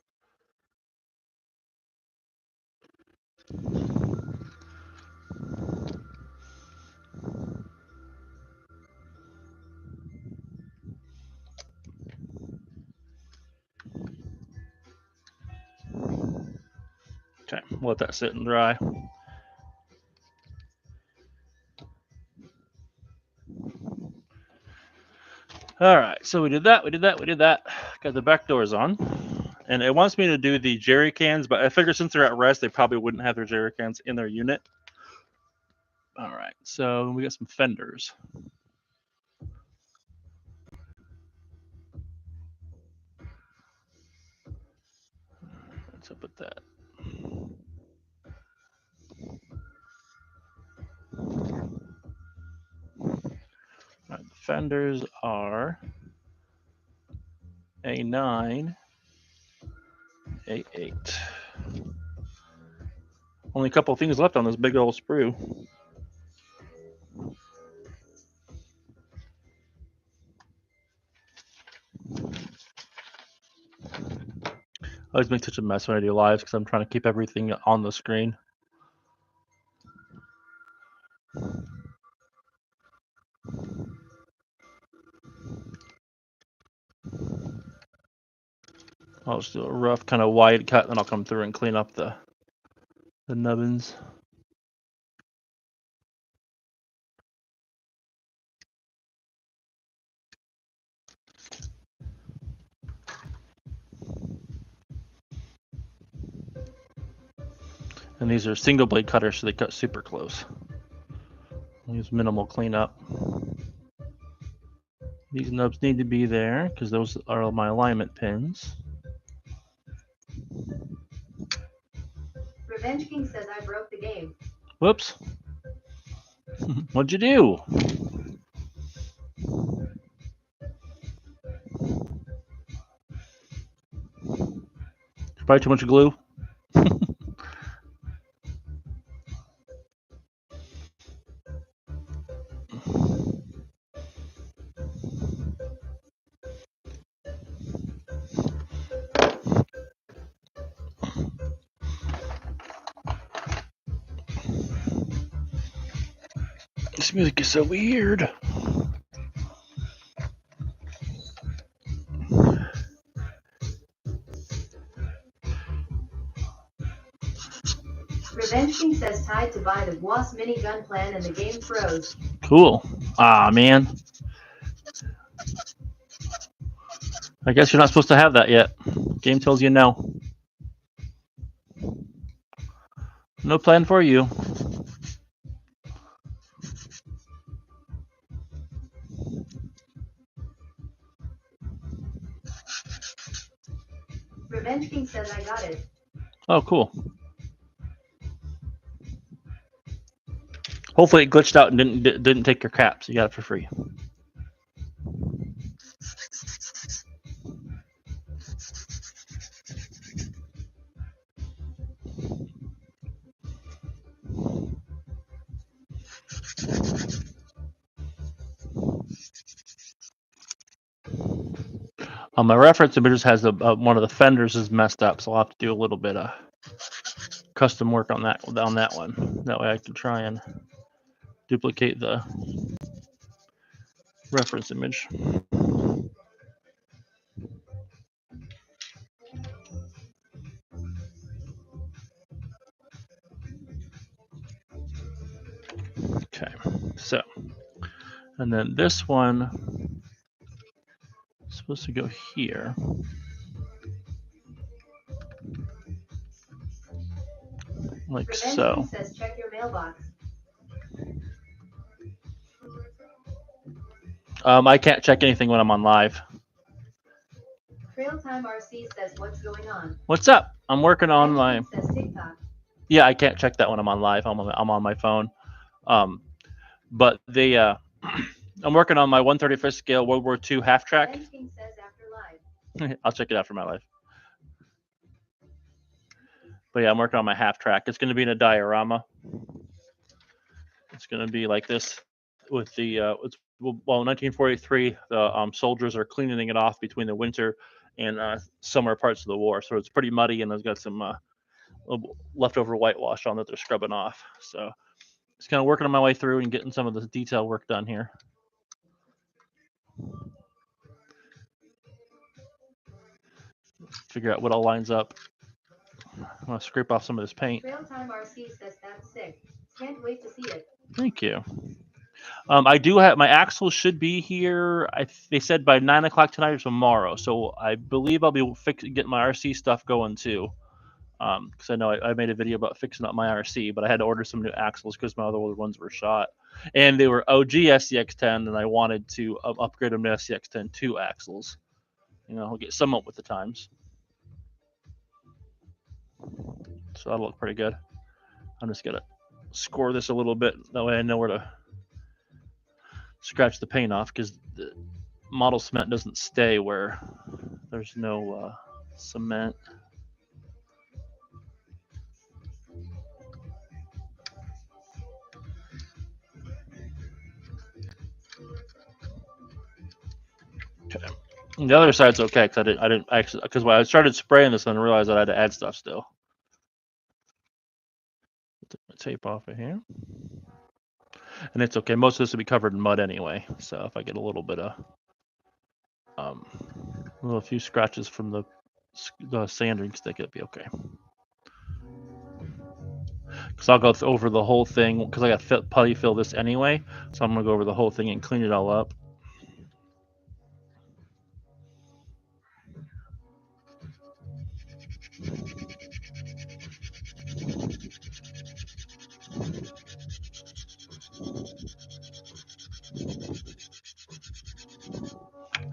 Okay, let that sit and dry. All right, so we did that. Got the back doors on. And it wants me to do the jerry cans, but I figure since they're at rest, they probably wouldn't have their jerry cans in their unit. All right, so we got some fenders. What's up with that? All right, the fenders are A9, A8. Only a couple things left on this big old sprue. I always make such a mess when I do lives because I'm trying to keep everything on the screen. I'll just do a rough kind of wide cut, and I'll come through and clean up the nubbins. And these are single blade cutters, so they cut super close. Use minimal cleanup. These nubs need to be there because those are my alignment pins. Revenge King says I broke the game. Whoops. What'd you do? Probably too much glue. This music is so weird. Revenge King says tied to buy the WAS minigun plan and the game froze. Cool. Ah, man. I guess you're not supposed to have that yet. Game tells you no. No plan for you. Revenge King says I got it. Oh, cool. Hopefully it glitched out and didn't take your cap, so you got it for free. My reference images has one of the fenders is messed up, so I'll have to do a little bit of custom work on that one. That way I can try and duplicate the reference image. Okay, so, and then this one is supposed to go here. Like Revenge so. King says check your mailbox. I can't check anything when I'm on live. Trail Time RC says what's going on. What's up? I'm working on my. Revenge King says TikTok. Yeah, I can't check that when I'm on live. I'm on my phone. But they, I'm working on my 135th scale World War II half track. Revenge King says after live. I'll check it after my live. But yeah, I'm working on my half track. It's going to be in a diorama. It's going to be like this with the, well, 1943, the soldiers are cleaning it off between the winter and summer parts of the war. So it's pretty muddy, and there's got some leftover whitewash on that they're scrubbing off. So it's kind of working on my way through and getting some of the detail work done here. Figure out what all lines up. I'm going to scrape off some of this paint. Trail Time RC says that's sick. Can't wait to see it. Thank you. I do have my axles should be here. They said by 9 o'clock tonight or tomorrow. So I believe I'll be getting my RC stuff going too. Because I know I made a video about fixing up my RC, but I had to order some new axles because my other ones were shot, and they were OG SCX10, and I wanted to upgrade them to SCX10 2 axles. You know, I'll get some up with the times. So that'll look pretty good. I'm just gonna score this a little bit. That way I know where to scratch the paint off, because the model cement doesn't stay where there's no cement. Okay. And the other side's okay because I didn't actually, because when I started spraying this and I realized that I had to add stuff still. Take my tape off of here. And it's okay. Most of this will be covered in mud anyway. So if I get a little bit of, a few scratches from the sanding stick, it'll be okay. Because I'll go over the whole thing because I got putty fill this anyway. So I'm gonna go over the whole thing and clean it all up.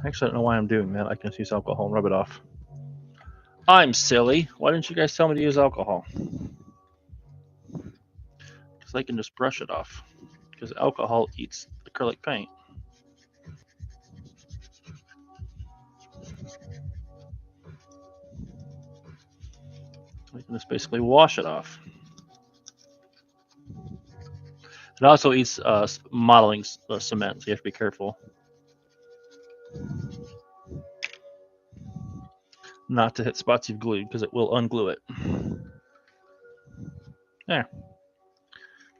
Actually, I don't know why I'm doing that. I can use alcohol and rub it off. I'm silly. Why didn't you guys tell me to use alcohol? Because I can just brush it off. Because alcohol eats acrylic paint. I can just basically wash it off. It also eats modeling cement, so you have to be careful not to hit spots you've glued because it will unglue it. There.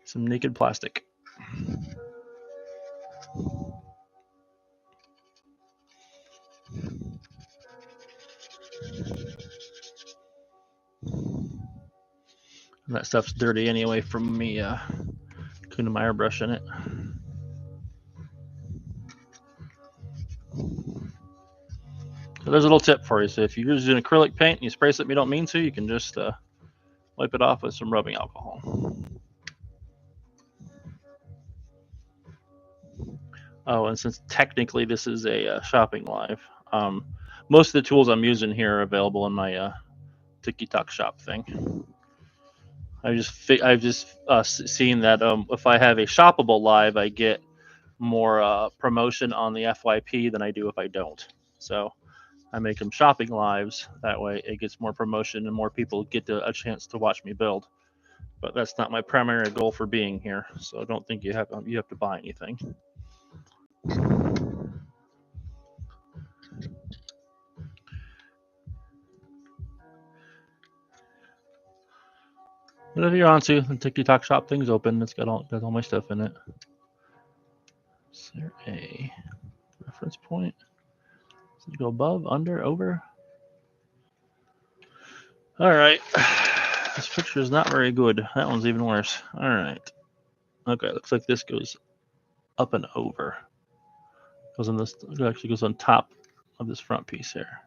Some naked plastic. And that stuff's dirty anyway from me cleaning my airbrush in it. So there's a little tip for you. So if you're using acrylic paint and you spray something you don't mean to, you can just wipe it off with some rubbing alcohol. Oh, and since technically this is a shopping live, most of the tools I'm using here are available in my TikTok shop thing. I've just seen that if I have a shoppable live, I get more promotion on the FYP than I do if I don't. So I make them shopping lives. That way it gets more promotion and more people get a chance to watch me build. But that's not my primary goal for being here. So I don't think you have to buy anything. But if you're onto the TikTok shop, thing's open. It's got all my stuff in it. Is there a reference point? Does it go above, under, over? All right. This picture is not very good. That one's even worse. All right. Okay, looks like this goes up and over. It actually goes on top of this front piece here.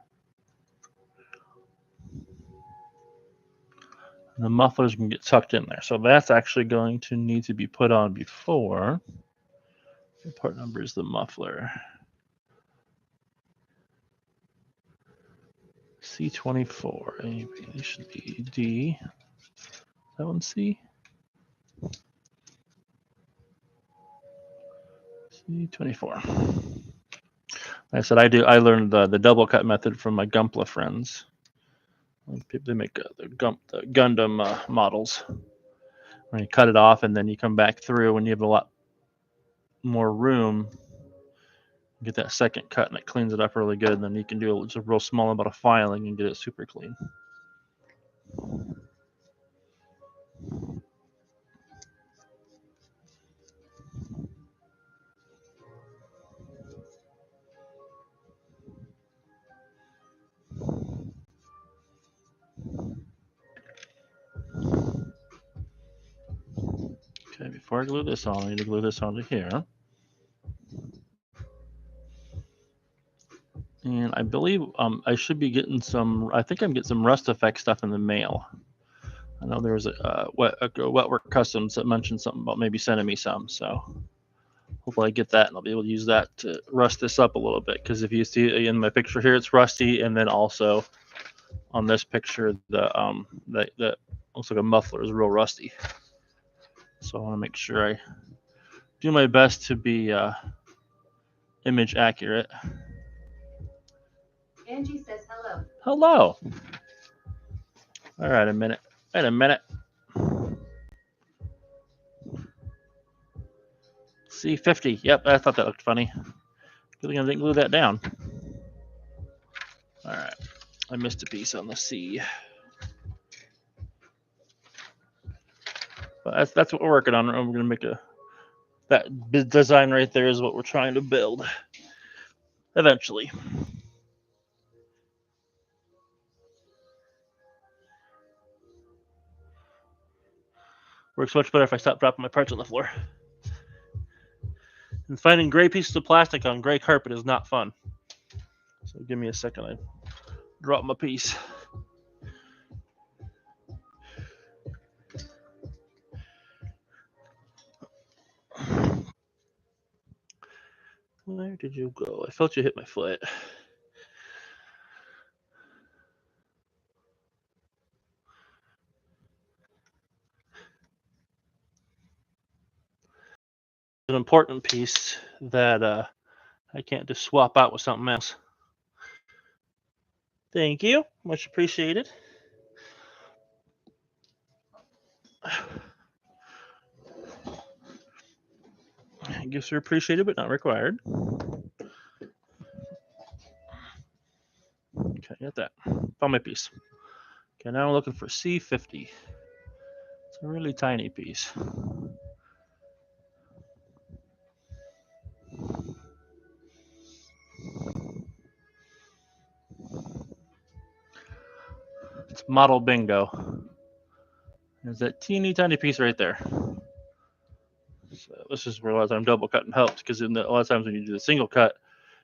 And the mufflers can get tucked in there. So that's actually going to need to be put on before. The part number is the muffler. C24. A, B, should be D. That one C? C24. Like I said, I learned the double cut method from my Gumpla friends. They make the Gundam models. When you cut it off and then you come back through and you have a lot more room, get that second cut and it cleans it up really good. And then you can do just a real small amount of filing and get it super clean. Okay, before I glue this on, I need to glue this onto here. And I believe I should be getting some, I think I'm getting some Rust Effect stuff in the mail. I know there was a Wetwork Customs that mentioned something about maybe sending me some. So hopefully I get that and I'll be able to use that to rust this up a little bit. Because if you see in my picture here, it's rusty. And then also on this picture, the looks like a muffler is real rusty. So I want to make sure I do my best to be image accurate. Angie says hello. Hello. All right, a minute. Wait a minute. C50. Yep, I thought that looked funny. Good thing I didn't glue that down. I missed a piece on the C. But that's what we're working on. We're going to make that design right there is what we're trying to build eventually. Works much better if I stop dropping my parts on the floor. And finding gray pieces of plastic on gray carpet is not fun. So give me a second. I drop my piece. Where did you go? I felt you hit my foot. An important piece that I can't just swap out with something else. Thank you. Much appreciated. Gifts are appreciated, but not required. Okay, got that. Found my piece. Okay, now I'm looking for C50. It's a really tiny piece. It's model bingo. There's that teeny tiny piece right there. So this is where a lot of times double cutting helps, because a lot of times when you do the single cut,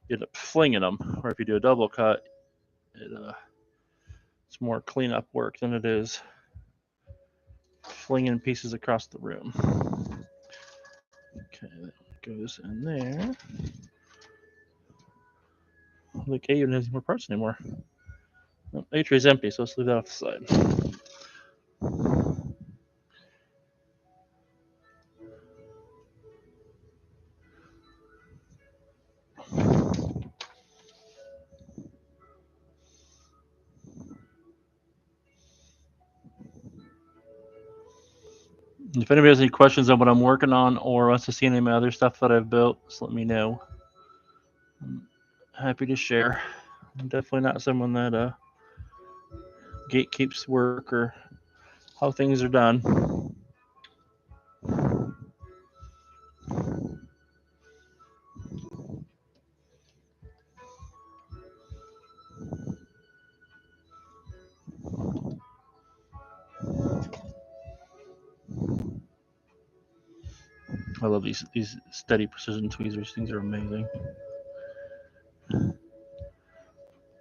you end up flinging them. Or if you do a double cut, it's more cleanup work than it is flinging pieces across the room. Okay, that goes in there. Look, A even has more parts anymore. Oh, A tray is empty, so let's leave that off the side. If anybody has any questions on what I'm working on or wants to see any of my other stuff that I've built, just let me know. I'm happy to share. I'm definitely not someone that gatekeeps work or how things are done. I love these steady precision tweezers. Things are amazing.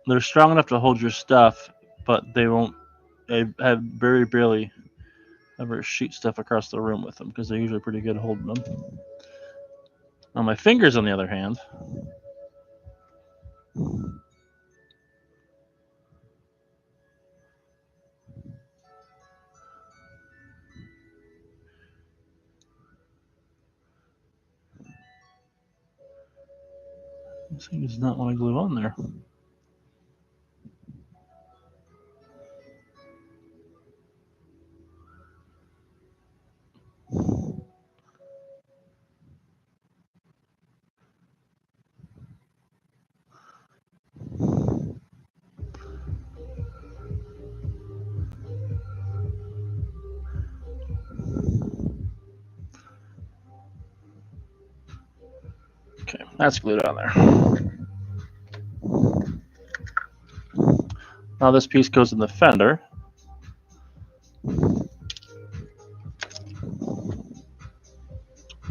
They're strong enough to hold your stuff, but they won't. I have very barely ever shoot stuff across the room with them because they're usually pretty good holding them. Now my fingers, on the other hand, this thing does not want to glue on there. Okay, that's glued on there. Now this piece goes in the fender.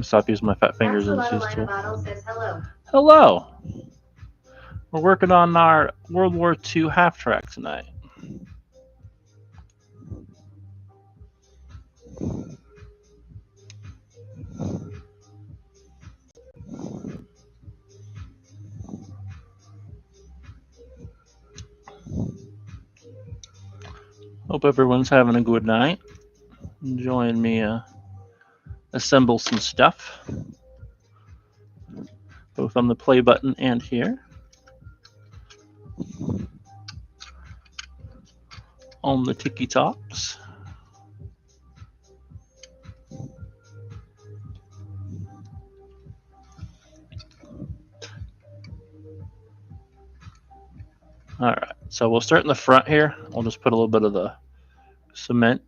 Stop using my fat fingers and just tool. Hello. Hello. We're working on our World War II half track tonight. Hope everyone's having a good night. Enjoying me assemble some stuff, both on the play button and here on the Tiki Talks. All right. So we'll start in the front here. We'll just put a little bit of the cement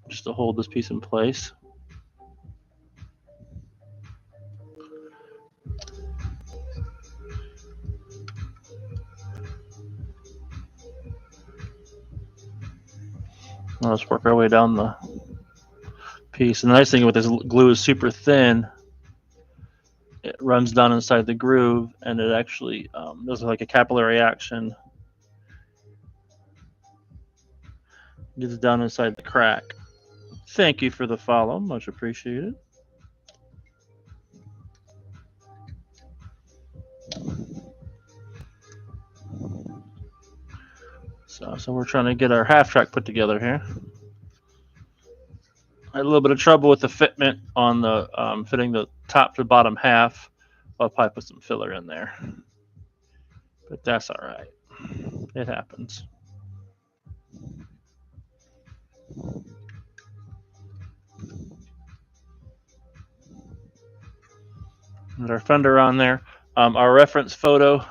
just to hold this piece in place. Let's work our way down the piece. And the nice thing with this glue is super thin. It runs down inside the groove, and it actually does like a capillary action. Gets down inside the crack. Thank you for the follow. Much appreciated. So we're trying to get our half track put together here. I had a little bit of trouble with the fitment on the fitting the top to bottom half. I'll probably put some filler in there, but that's all right. It happens. There's our fender on there. Our reference photo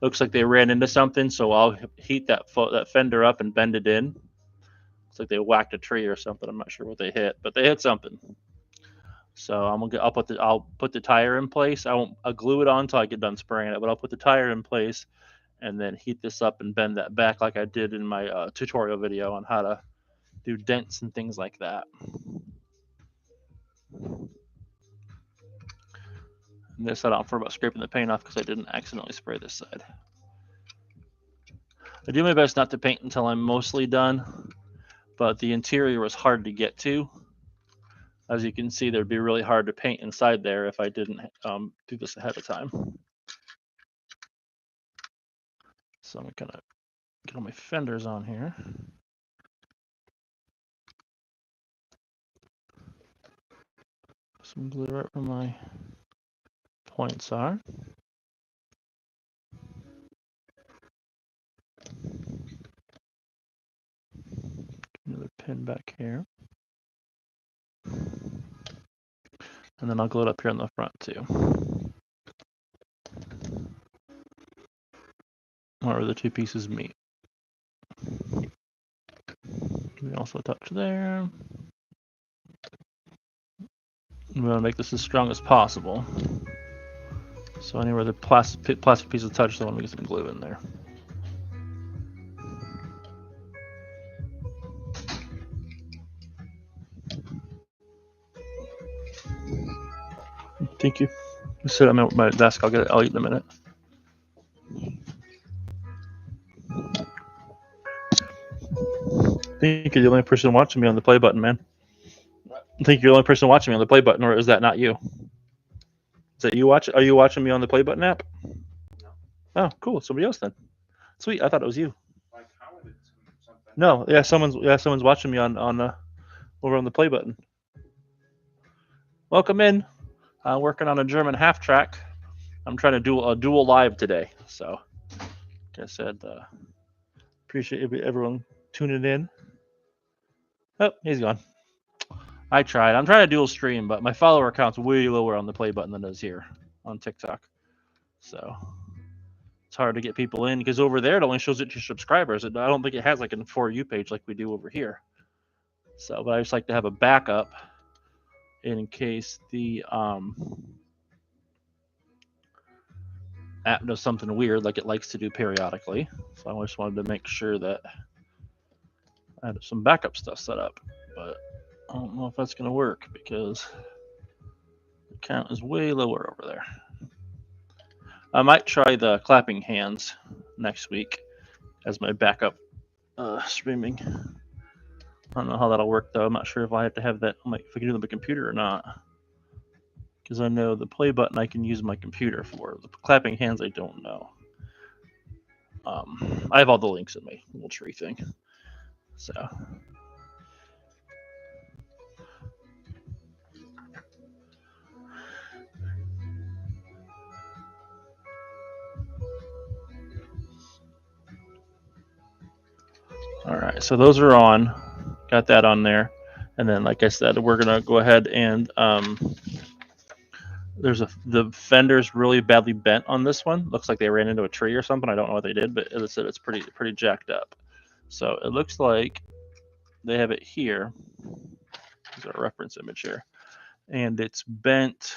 looks like they ran into something, so I'll heat that fender up and bend it in. Looks like they whacked a tree or something. I'm not sure what they hit, but they hit something. So I'll put the tire in place. I'll glue it on until I get done spraying it, but I'll put the tire in place and then heat this up and bend that back like I did in my tutorial video on how to do dents and things like that. And this I don't worry about scraping the paint off because I didn't accidentally spray this side. I do my best not to paint until I'm mostly done, but the interior was hard to get to. As you can see, there'd be really hard to paint inside there if I didn't do this ahead of time. So I'm gonna get all my fenders on here. Some glue right where my points are. Another pin back here. And then I'll glue it up here in the front too. Where the two pieces meet. We also touch there. We want to make this as strong as possible. So anywhere the plastic pieces touch, I want to get some glue in there. Thank you. Sit at my desk. I'll eat in a minute. I think you're the only person watching me on the play button, man. I think you're the only person watching me on the play button, or is that not you? Is that you watch? Are you watching me on the play button app? No. Oh, cool. Somebody else then. Sweet. I thought it was you. Like commented something. No, yeah, someone's watching me on over on the play button. Welcome in. I'm working on a German half track. I'm trying to do a dual live today. So, like I said, appreciate everyone tuning in. Oh, he's gone. I tried. I'm trying to dual stream, but my follower count's way lower on the play button than it is here on TikTok. So it's hard to get people in because over there it only shows it to subscribers. I don't think it has like a For You page like we do over here. So, but I just like to have a backup in case the app does something weird like it likes to do periodically. So I just wanted to make sure that I had some backup stuff set up, but I don't know if that's going to work because the count is way lower over there. I might try the clapping hands next week as my backup streaming. I don't know how that'll work though. I'm not sure if I have to have that, if I can do it on my computer or not. Because I know the play button I can use my computer for. The clapping hands I don't know. I have all the links in my little tree thing. So. All right, so those are on. Got that on there. And then, like I said, we're going to go ahead and the fender's really badly bent on this one. Looks like they ran into a tree or something. I don't know what they did, but as I said, it's pretty jacked up. So it looks like they have it here. There's a reference image here, and it's bent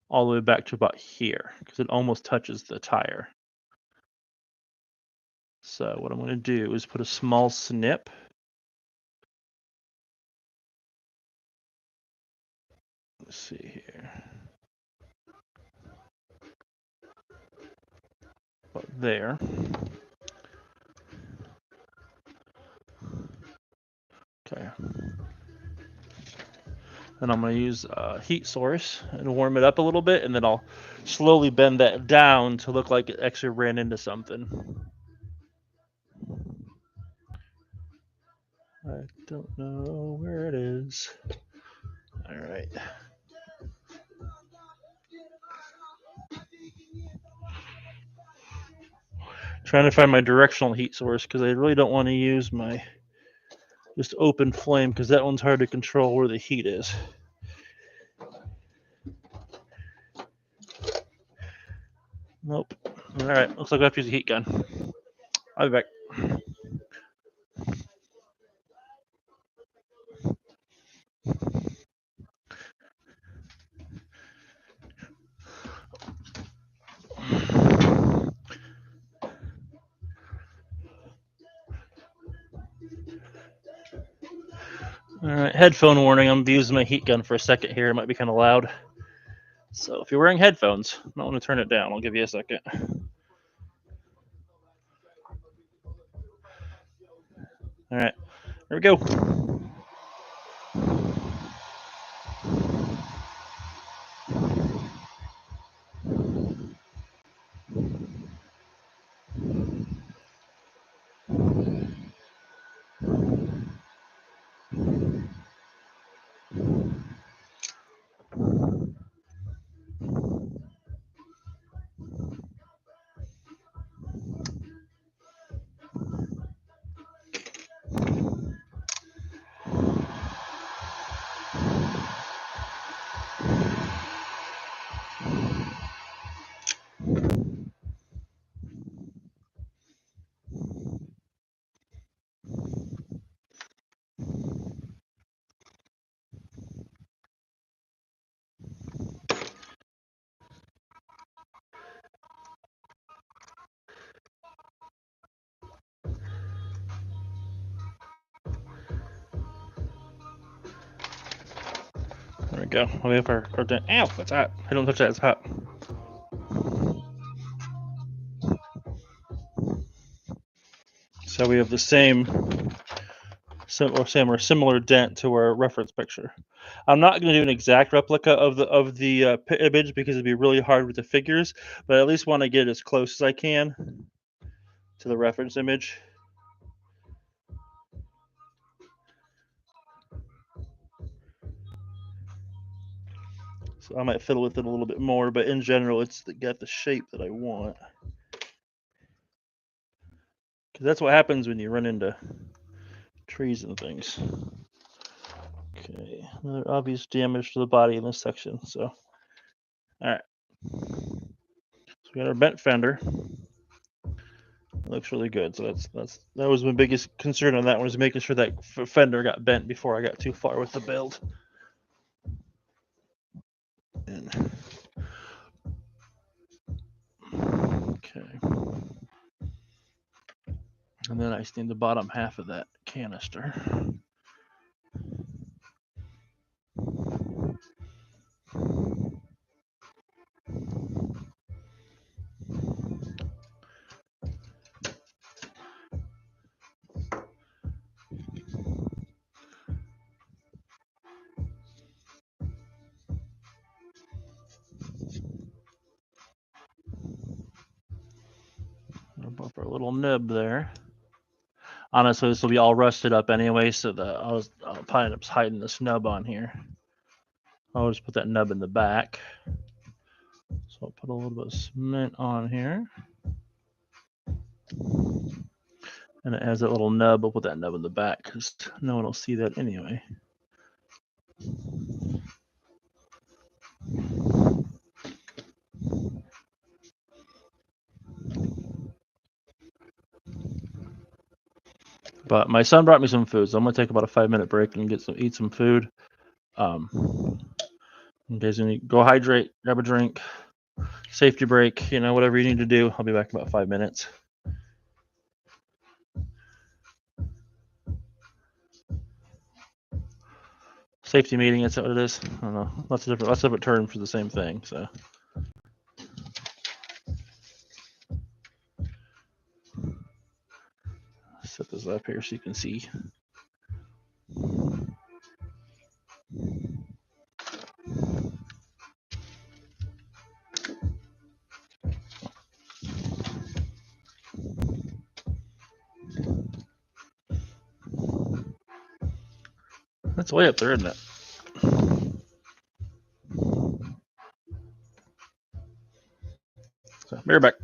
all the way back to about here because it almost touches the tire. So what I'm going to do is put a small snip. Let's see here. About there. Okay. And I'm going to use a heat source and warm it up a little bit, and then I'll slowly bend that down to look like it actually ran into something. I don't know where it is. All right. Trying to find my directional heat source because I really don't want to use my just open flame because that one's hard to control where the heat is. Nope. All right. Looks like I have to use a heat gun. I'll be back. All right, headphone warning. I'm using my heat gun for a second here. It might be kind of loud. So if you're wearing headphones, I might want to turn it down. I'll give you a second. All right, here we go. There we go. I'll wait for our dent. Ow, that's hot. I don't touch that. It's hot. So we have the same or similar dent to our reference picture. I'm not going to do an exact replica of the image because it'd be really hard with the figures, but I at least want to get as close as I can to the reference image. So I might fiddle with it a little bit more, but in general, it's got the shape that I want. Because that's what happens when you run into trees and things. Okay, another obvious damage to the body in this section. So, all right. So we got our bent fender. It looks really good. So that was my biggest concern on that one, was making sure that fender got bent before I got too far with the build. And, okay. And then I just need the bottom half of that canister. Above our little nib there. Honestly, this will be all rusted up anyway, so I'll probably end up hiding this nub on here. I'll just put that nub in the back. So I'll put a little bit of cement on here. And it has that little nub. I'll put that nub in the back because no one will see that anyway. But my son brought me some food, so I'm gonna take about a 5-minute break and eat some food. You guys need to go hydrate, grab a drink, safety break, whatever you need to do. I'll be back in about 5 minutes. Safety meeting, that's what it is. I don't know. Lots of different terms for the same thing. So set this up here so you can see. That's way up there, isn't it? So, be right back.